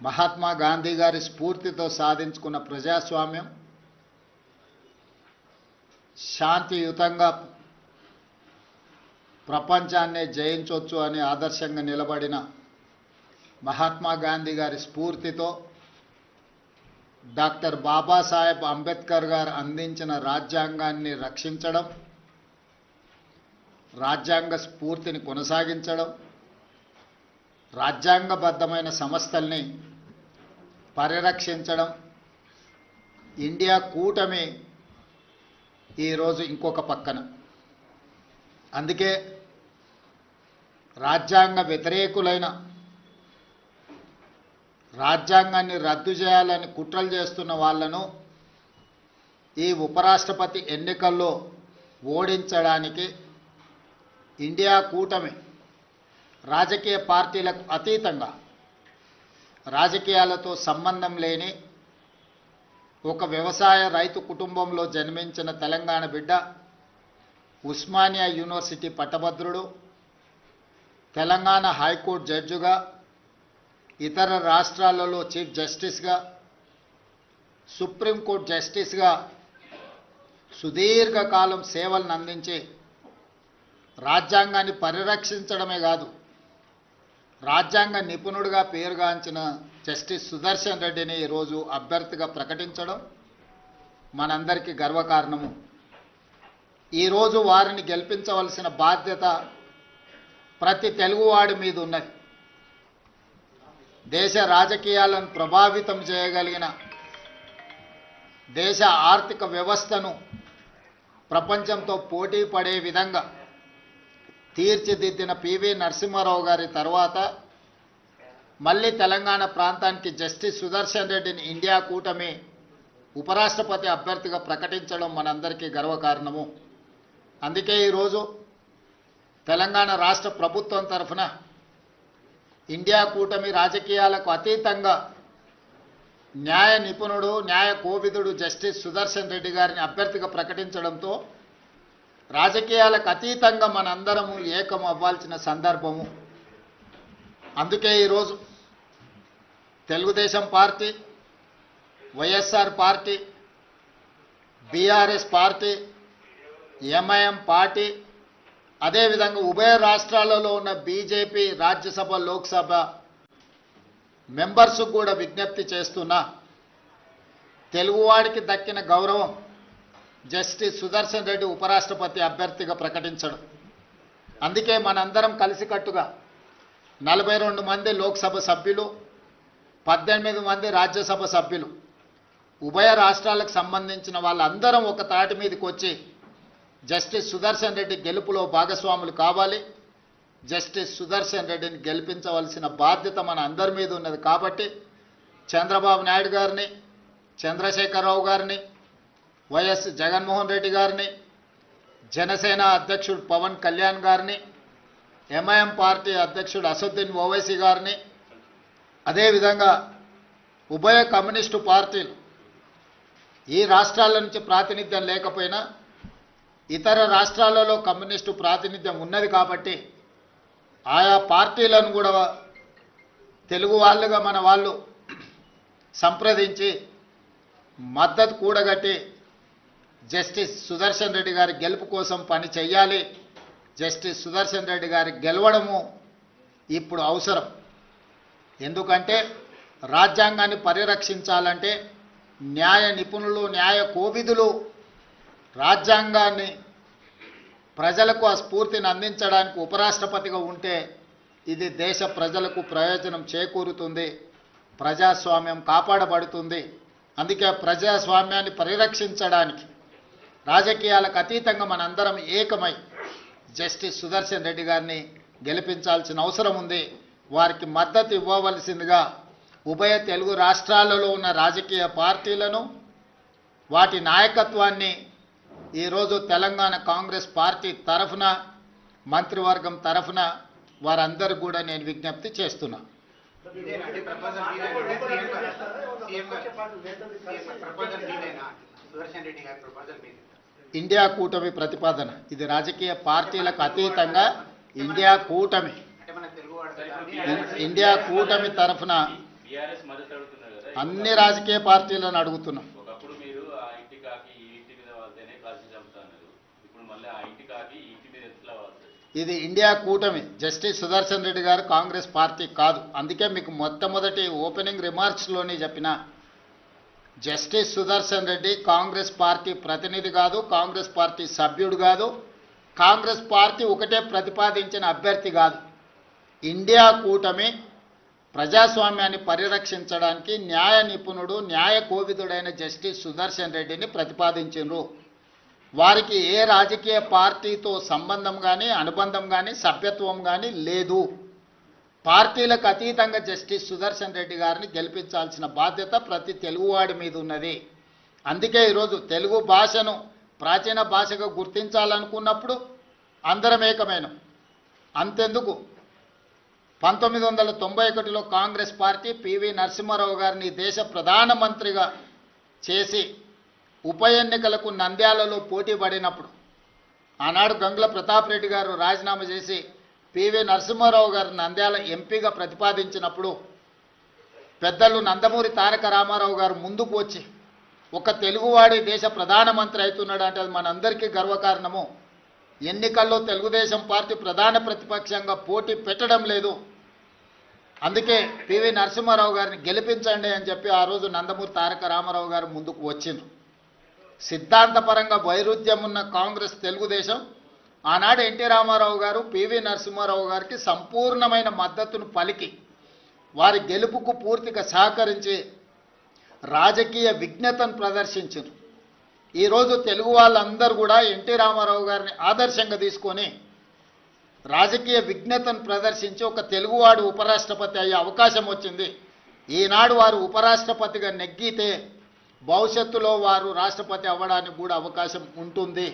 మహాత్మా గాంధీ గారి స్ఫూర్తితో సాధించుకున్న ప్రజాస్వామ్యం శాంతియుతంగా ప్రపంచాన్నే జయించవచ్చు అని ఆదర్శంగా నిలబడిన మహాత్మా గాంధీ గారి స్ఫూర్తితో డాక్టర్ బాబాసాహెబ్ అంబేద్కర్ గారు అందించిన రాజ్యాంగాన్ని రక్షించడం, రాజ్యాంగ స్ఫూర్తిని కొనసాగించడం, రాజ్యాంగబద్ధమైన సంస్థల్ని పరిరక్షించడం, ఇండియా కూటమి ఈరోజు ఇంకొక పక్కన. అందుకే రాజ్యాంగ వ్యతిరేకులైన, రాజ్యాంగాన్ని రద్దు చేయాలని కుట్రలు చేస్తున్న వాళ్ళను ఈ ఉపరాష్ట్రపతి ఎన్నికల్లో ఓడించడానికి ఇండియా కూటమి రాజకీయ పార్టీలకు అతీతంగా, రాజకీయాలతో సంబంధం లేని ఒక వ్యవసాయ రైతు కుటుంబంలో జన్మించిన తెలంగాణ బిడ్డ, ఉస్మానియా యూనివర్సిటీ పట్టభద్రుడు, తెలంగాణ హైకోర్టు జడ్జిగా, ఇతర రాష్ట్రాలలో చీఫ్ జస్టిస్గా, సుప్రీంకోర్టు జస్టిస్గా సుదీర్ఘకాలం సేవలను అందించి రాజ్యాంగాన్ని పరిరక్షించడమే కాదు, రాజ్యాంగ నిపుణుడిగా పేరుగాంచిన జస్టిస్ సుదర్శన్ రెడ్డిని ఈరోజు అభ్యర్థిగా ప్రకటించడం మనందరికీ గర్వకారణము. ఈరోజు వారిని గెలిపించవలసిన బాధ్యత ప్రతి తెలుగువాడి మీద ఉన్నది. దేశ రాజకీయాలను ప్రభావితం చేయగలిగిన, దేశ ఆర్థిక వ్యవస్థను ప్రపంచంతో పోటీ పడే విధంగా తీర్చిదిద్దిన పివి నరసింహారావు గారి తర్వాత మళ్ళీ తెలంగాణ ప్రాంతానికి జస్టిస్ సుదర్శన్ రెడ్డిని ఇండియా కూటమి ఉపరాష్ట్రపతి అభ్యర్థిగా ప్రకటించడం మనందరికీ గర్వకారణము. అందుకే ఈరోజు తెలంగాణ రాష్ట్ర ప్రభుత్వం తరఫున ఇండియా కూటమి రాజకీయాలకు అతీతంగా న్యాయ నిపుణుడు, న్యాయ కోవిదుడు జస్టిస్ సుదర్శన్ రెడ్డి గారిని అభ్యర్థిగా ప్రకటించడంతో రాజకీయాలకు అతీతంగా మనందరము ఏకం అవ్వాల్సిన సందర్భము. అందుకే ఈరోజు Telugu Desam party, YSR party, BRS party, MIM party, అదేవిధంగా ఉభయ రాష్ట్రాలలో ఉన్న బీజేపీ రాజ్యసభ, లోక్సభ మెంబర్స్కు కూడా విజ్ఞప్తి చేస్తున్నా, తెలుగువాడికి దక్కిన గౌరవం జస్టిస్ సుదర్శన్ రెడ్డి ఉపరాష్ట్రపతి అభ్యర్థిగా ప్రకటించడం. అందుకే మనందరం కలిసికట్టుగా 42 మంది లోక్సభ సభ్యులు, 18 మంది రాజ్యసభ సభ్యులు, ఉభయ రాష్ట్రాలకు సంబంధించిన వాళ్ళందరం ఒక తాటి మీదకి వచ్చి జస్టిస్ సుదర్శన్ రెడ్డి గెలుపులో భాగస్వాములు కావాలి. జస్టిస్ సుదర్శన్ రెడ్డిని గెలిపించవలసిన బాధ్యత మన అందరి మీద ఉన్నది. కాబట్టి చంద్రబాబు నాయుడు గారిని, చంద్రశేఖరరావు గారిని, వైఎస్ జగన్మోహన్ రెడ్డి గారిని, జనసేన అధ్యక్షుడు పవన్ కళ్యాణ్ గారిని, ఎంఐఎం పార్టీ అధ్యక్షుడు అసదుద్దీన్ ఓవైసీ గారిని, అదేవిధంగా ఉభయ కమ్యూనిస్టు పార్టీలు ఈ రాష్ట్రాల నుంచి ప్రాతినిధ్యం లేకపోయినా ఇతర రాష్ట్రాలలో కమ్యూనిస్టు ప్రాతినిధ్యం ఉన్నది కాబట్టి ఆయా పార్టీలను కూడా తెలుగు వాళ్ళుగా మన వాళ్ళు సంప్రదించి మద్దతు కూడగట్టి జస్టిస్ సుదర్శన్ రెడ్డి గారి గెలుపు కోసం పని చేయాలి. జస్టిస్ సుదర్శన్ రెడ్డి గారి గెలవడము ఇప్పుడు అవసరం. ఎందుకంటే రాజ్యాంగాన్ని పరిరక్షించాలంటే న్యాయ నిపుణులు, న్యాయ కోవిదులు రాజ్యాంగాన్ని ప్రజలకు ఆ స్ఫూర్తిని అందించడానికి ఉపరాష్ట్రపతిగా ఉంటే ఇది దేశ ప్రజలకు ప్రయోజనం చేకూరుతుంది, ప్రజాస్వామ్యం కాపాడబడుతుంది. అందుకే ప్రజాస్వామ్యాన్ని పరిరక్షించడానికి రాజకీయాలకు అతీతంగా మనందరం ఏకమై జస్టిస్ సుదర్శన్ రెడ్డి గారిని గెలిపించాల్సిన అవసరం ఉంది. వారికి మద్దతు ఇవ్వవలసిందిగా ఉభయ తెలుగు రాష్ట్రాలలో ఉన్న రాజకీయ పార్టీలను, వాటి నాయకత్వాన్ని ఈరోజు తెలంగాణ కాంగ్రెస్ పార్టీ తరఫున, మంత్రివర్గం తరఫున వారందరూ కూడా నేను విజ్ఞప్తి చేస్తున్నా. ఇండియా కూటమి ప్రతిపాదన ఇది రాజకీయ పార్టీలకు అతీతంగా ఇండియా కూటమి తరఫున టీఆర్ఎస్ మద్దతు అడుగుతున్నారు కదా, అన్ని రాజకీయ పార్టీలను అడుగుతున్నాం. ఒకప్పుడు మీరు ఆ ఇంటి కాకి ఈ ఇంటి మీద వాళ్తేనే కాల్చి చంపుతున్నారు, ఇప్పుడు మళ్ళీ ఆ ఇంటి కాకి ఈ ఇంటి మీద ఎట్లా వాళ్తారు? ఇది ఇండియా కూటమి. జస్టిస్ సుదర్శన్ రెడ్డి గారు కాంగ్రెస్ పార్టీ కాదు. అందుకే మీకు మొట్టమొదటి ఓపెనింగ్ రిమార్క్స్లోనే చెప్పిన, జస్టిస్ సుదర్శన్ రెడ్డి కాంగ్రెస్ పార్టీ ప్రతినిధి కాదు, కాంగ్రెస్ పార్టీ సభ్యుడు కాదు, కాంగ్రెస్ పార్టీ ఒకటే ప్రతిపాదించిన అభ్యర్థి కాదు. ఇండియా కూటమి ప్రజాస్వామ్యాన్ని పరిరక్షించడానికి న్యాయ నిపుణుడు, న్యాయ కోవిదుడైన జస్టిస్ సుదర్శన్ రెడ్డిని ప్రతిపాదించారు. వారికి ఏ రాజకీయ పార్టీతో సంబంధం కానీ, అనుబంధం కానీ, సభ్యత్వం కానీ లేదు. పార్టీలకు అతీతంగా జస్టిస్ సుదర్శన్ రెడ్డి గారిని గెలిపించాల్సిన బాధ్యత ప్రతి తెలుగువాడి మీద ఉన్నది. అందుకే ఈరోజు తెలుగు భాషను ప్రాచీన భాషగా గుర్తించాలనుకున్నప్పుడు అందరం ఏకమైన. అంతెందుకు 1991లో కాంగ్రెస్ పార్టీ పివి నరసింహారావు గారిని దేశ ప్రధానమంత్రిగా చేసి ఉప ఎన్నికలకు నంద్యాలలో పోటీ పడినప్పుడు ఆనాడు గంగుల ప్రతాప్ రెడ్డి గారు రాజీనామా చేసి పివి నరసింహారావు గారు నంద్యాల ఎంపీగా ప్రతిపాదించినప్పుడు పెద్దలు నందమూరి తారక రామారావు గారు ముందుకు వచ్చి ఒక తెలుగువాడి దేశ ప్రధానమంత్రి అవుతున్నాడు అంటే అది మనందరికీ గర్వకారణము. ఎన్నికల్లో తెలుగుదేశం పార్టీ ప్రధాన ప్రతిపక్షంగా పోటీ పెట్టడం లేదు, అందుకే పివి నరసింహారావు గారిని గెలిపించండి అని చెప్పి ఆ రోజు నందమూరి తారక రామారావు గారు ముందుకు వచ్చిండ్రు. సిద్ధాంతపరంగా వైరుధ్యం ఉన్న కాంగ్రెస్ తెలుగుదేశం ఆనాడు ఎన్టీ రామారావు గారు పివి నరసింహారావు గారికి సంపూర్ణమైన మద్దతును పలికి వారి గెలుపుకు పూర్తిగా సహకరించి రాజకీయ విజ్ఞతను ప్రదర్శించారు. ఈరోజు తెలుగు వాళ్ళందరూ కూడా ఎన్టీ రామారావు గారిని ఆదర్శంగా తీసుకొని రాజకీయ విజ్ఞతను ప్రదర్శించి ఒక తెలుగువాడు ఉపరాష్ట్రపతి అయ్యే అవకాశం వచ్చింది. ఈనాడు వారు ఉపరాష్ట్రపతిగా నెగ్గితే భవిష్యత్తులో వారు రాష్ట్రపతి అవ్వడానికి కూడా అవకాశం ఉంటుంది.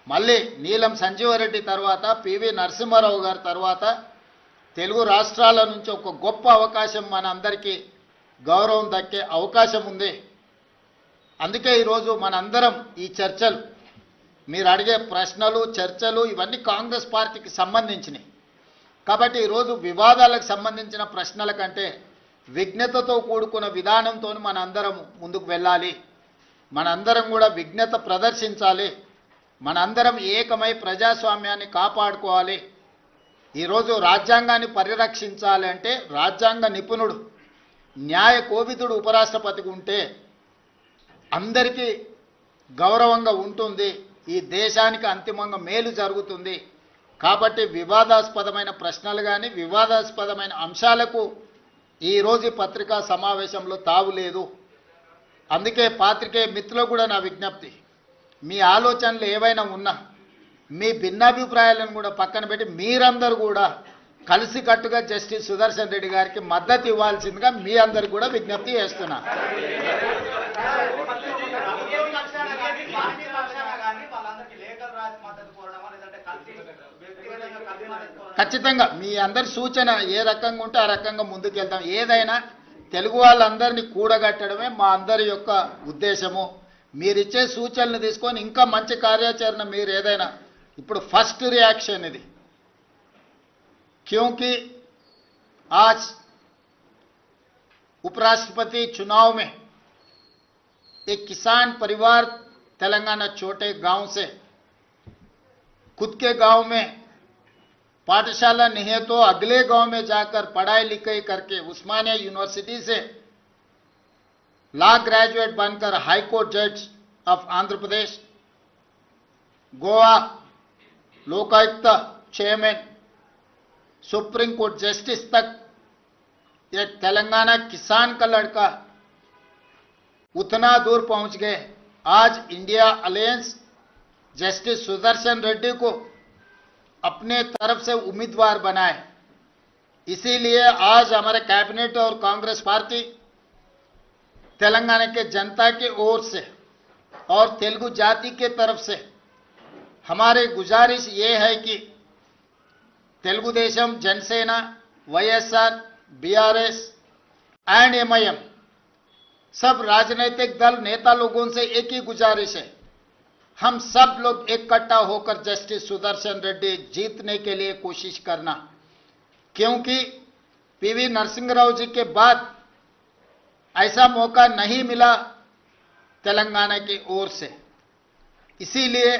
మళ్ళీ నీలం సంజీవరెడ్డి తర్వాత పివి నరసింహారావు గారి తర్వాత తెలుగు రాష్ట్రాల నుంచి ఒక గొప్ప అవకాశం మన అందరికీ గౌరవం దక్కే అవకాశం ఉంది. అందుకే ఈరోజు మనందరం ఈ చర్చలు, మీరు అడిగే ప్రశ్నలు, చర్చలు ఇవన్నీ కాంగ్రెస్ పార్టీకి సంబంధించినవి. కాబట్టి ఈరోజు వివాదాలకు సంబంధించిన ప్రశ్నల కంటే విజ్ఞతతో కూడుకున్న విధానంతో మనందరం ముందుకు వెళ్ళాలి. మనందరం కూడా విజ్ఞత ప్రదర్శించాలి. మనందరం ఏకమై ప్రజాస్వామ్యాన్ని కాపాడుకోవాలి. ఈరోజు రాజ్యాంగాన్ని పరిరక్షించాలి అంటే రాజ్యాంగ నిపుణుడు, న్యాయ కోవిదుడు ఉపరాష్ట్రపతిగా ఉంటే అందరికీ గౌరవంగా ఉంటుంది, ఈ దేశానికి అంతిమంగా మేలు జరుగుతుంది. కాబట్టి వివాదాస్పదమైన ప్రశ్నలు కానీ వివాదాస్పదమైన అంశాలకు ఈరోజు పత్రికా సమావేశంలో తావు లేదు. అందుకే పాత్రికేయ మిత్రులకు కూడా నా విజ్ఞప్తి, మీ ఆలోచనలు ఏవైనా ఉన్నా మీ భిన్నాభిప్రాయాలను కూడా పక్కన పెట్టి మీరందరూ కూడా కలిసికట్టుగా జస్టిస్ సుదర్శన్ రెడ్డి గారికి మద్దతు ఇవ్వాల్సిందిగా మీ అందరికి కూడా విజ్ఞప్తి చేస్తున్నా. ఖచ్చితంగా మీ అందరి సూచన ఏ రకంగా ఉంటే ఆ రకంగా ముందుకెళ్తాం. ఏదైనా తెలుగు వాళ్ళందరినీ కూడగట్టడమే మా అందరి యొక్క ఉద్దేశము. మీరిచ్చే సూచనలు తీసుకొని ఇంకా మంచి కార్యాచరణ మీరు ఏదైనా, ఇప్పుడు ఫస్ట్ रिएक्शन ఇది, क्योंकि आज उपराष्ट्रपति चुनाव में एक किसान परिवार तेलंगाना छोटे गांव से खुद के गांव में पाठशाला नहीं है तो अगले गांव में जाकर पढ़ाई लिखाई करके उस्मानिया यूनिवर्सिटी से लॉ ग्रेजुएट बनकर हाई कोर्ट जज of Andhra Pradesh, Goa Lokayukta chairman, supreme court justice तक एक तेलंगाना किसान का लड़का उतना दूर पहुंच गए. आज India alliance justice Sudarshan Reddy को अपने तरफ से उम्मीदवार बनाए. इसीलिए आज हमारे कैबिनेट और कांग्रेस पार्टी तेलंगाना के जनता की ओर से और तेलुगु जाति के तरफ से हमारी गुजारिश ये है कि Telugu Desam, Jana Sena, YSR, BRS and MIM सब राजनीतिक दल नेता लोगों से एक ही गुजारिश है, हम सब लोग इकट्ठा होकर जस्टिस सुदर्शन रेड्डी जीतने के लिए कोशिश करना. क्योंकि पीवी नरसिंह राव जी के बाद ऐसा मौका नहीं मिला तेलंगाना की ओर से। इसीलिए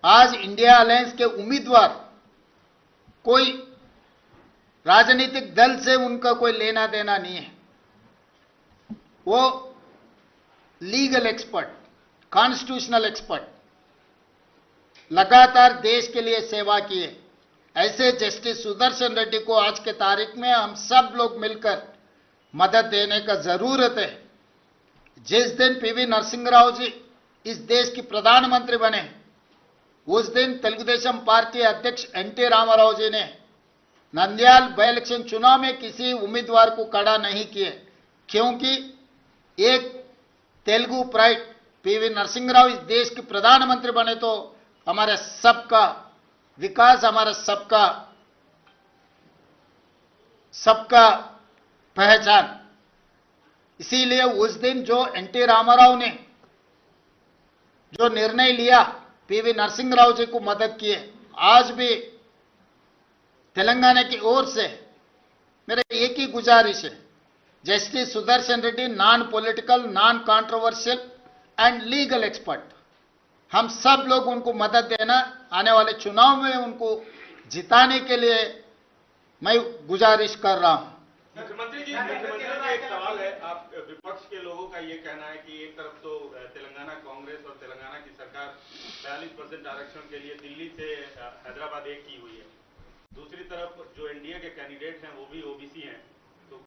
आज इंडिया अलायंस के उम्मीदवार कोई राजनीतिक दल से उनका कोई लेना देना नहीं है। वो लीगल एक्सपर्ट, कॉन्स्टिट्यूशनल एक्सपर्ट, लगातार देश के लिए सेवा किए ऐसे जस्टिस सुदर्शन रेड्डी को आज के तारीख में हम सब लोग मिलकर मदद देने का जरूरत है। जिस दिन पीवी नरसिंह राव जी इस देश की प्रधानमंत्री बने, उस दिन तेलुगुदेशम पार्टी अध्यक्ष एनटी रामाराव जी ने नंद्याल बाई इलेक्शन चुनाव में किसी उम्मीदवार को खड़ा नहीं किए, क्योंकि एक तेलुगु प्राइड पीवी नरसिंह राव इस देश के प्रधानमंत्री बने तो हमारे सबका विकास, हमारा सबका पहचान। इसीलिए उस दिन जो एनटी रामाराव ने जो निर्णय लिया, पीवी नरसिंह राव जी को मदद किए, आज भी तेलंगाना की ओर से मेरा एक ही गुजारिश है, justice Sudarshan Reddy non political, non controversial and legal expert, हम सब लोग उनको मदद देना, आने वाले चुनाव में उनको जिताने के लिए मैं गुजारिश कर रहा हूं। मुख्यमंत्री जी एक सवाल है, आप विपक्ष के लोगों का ये कहना है कि एक तरफ तो तेलंगाना कांग्रेस और तेलंगाना की सरकार 42% आरक्षण के लिए दिल्ली से हैदराबाद एक की हुई है, दूसरी तरफ जो एनडीए के कैंडिडेट हैं वो भी ओबीसी हैं,